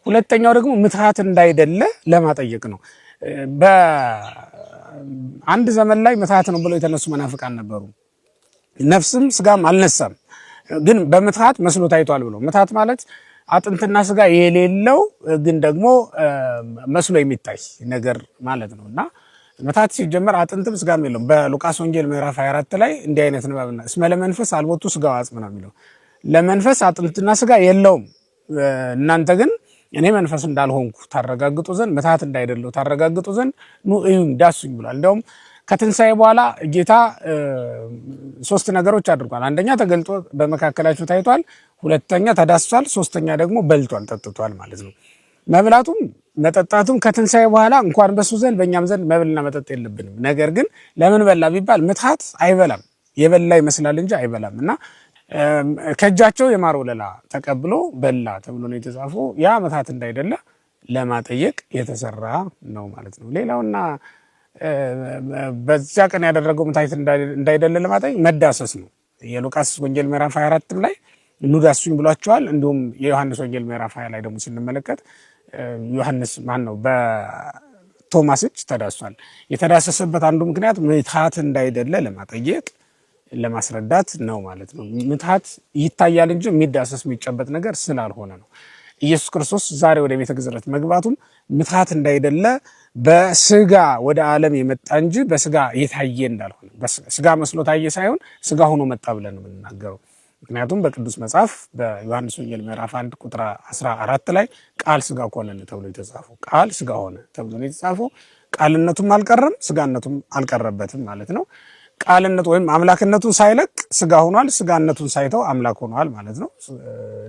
ሁለተኛው ደግሞ ምትሃት እንዳይደለ ለማጠየቅ ነው። በአንድ ዘመን ላይ ምትሃት ነው ብለው የተነሱ መናፍቃን ነበሩ። ነፍስም ስጋም አልነሳም ግን በምትሃት መስሎ ታይቷል ብለው። ምትሃት ማለት አጥንትና ስጋ የሌለው ግን ደግሞ መስሎ የሚታይ ነገር ማለት ነውና ምትሃት ሲጀመር አጥንትም ስጋም የለውም። በሉቃስ ወንጌል ምዕራፍ 24 ላይ እንዲህ አይነት ንባብና እስመ ለመንፈስ አልቦቱ ስጋው አጽም ነው የሚለው። ለመንፈስ አጥንትና ስጋ የለውም እናንተ ግን እኔ መንፈስ እንዳልሆንኩ ታረጋግጡ ዘንድ ምትሃት እንዳይደለው ታረጋግጡ ዘንድ ኑ እዩኝ ዳሱኝ ብሏል። እንደውም ከትንሳኤ በኋላ ጌታ 3 ነገሮች አድርጓል። አንደኛ ተገልጦ በመካከላቸው ታይቷል፣ ሁለተኛ ተዳስሷል፣ ሶስተኛ ደግሞ በልቷል ጠጥቷል ማለት ነው። መብላቱም መጠጣቱም ከትንሳኤ በኋላ እንኳን በሱ ዘንድ በእኛም ዘንድ መብልና መጠጥ የለብንም። ነገር ግን ለምን በላ ቢባል ምትሃት አይበላም፣ የበላ ይመስላል እንጂ አይበላም እና ከእጃቸው የማር ወለላ ተቀብሎ በላ ተብሎ ነው የተጻፈው። ያ ምትሃት እንዳይደለ ለማጠየቅ የተሰራ ነው ማለት ነው። ሌላውና በዚያ ቀን ያደረገው ምትሃት እንዳይደለ ለማጠየቅ መዳሰስ ነው። የሉቃስ ወንጌል ምዕራፍ 24 ላይ ኑ ዳሱኝ ብሏቸዋል። እንዲሁም የዮሐንስ ወንጌል ምዕራፍ 20 ላይ ደግሞ ስንመለከት ዮሐንስ ነው በቶማስ እጅ ተዳስሷል። የተዳሰሰበት አንዱ ምክንያት ምትሃት እንዳይደለ ለማጠየቅ ለማስረዳት ነው ማለት ነው። ምትሃት ይታያል እንጂ የሚዳሰስ የሚጨበጥ ነገር ስላልሆነ ነው። ኢየሱስ ክርስቶስ ዛሬ ወደ ቤተ ግዝረት መግባቱም ምትሃት እንዳይደለ በስጋ ወደ ዓለም የመጣ እንጂ በስጋ የታየ እንዳልሆነ፣ ስጋ መስሎ ታየ ሳይሆን ስጋ ሆኖ መጣ ብለን ነው የምንናገረው። ምክንያቱም በቅዱስ መጽሐፍ በዮሐንስ ወንጌል ምዕራፍ 1 ቁጥር 14 ላይ ቃል ስጋ ሆነ ተብሎ የተጻፈው ቃል ስጋ ሆነ ተብሎ ነው የተጻፈው። ቃልነቱም አልቀረም ስጋነቱም አልቀረበትም ማለት ነው። ቃልነቱ ወይም አምላክነቱን ሳይለቅ ስጋ ሆኗል፣ ስጋነቱን ሳይተው አምላክ ሆኗል ማለት ነው።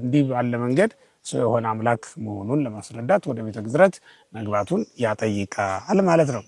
እንዲህ ባለ መንገድ ሰው የሆነ አምላክ መሆኑን ለማስረዳት ወደ ቤተ ግዝረት መግባቱን ያጠይቃል ማለት ነው።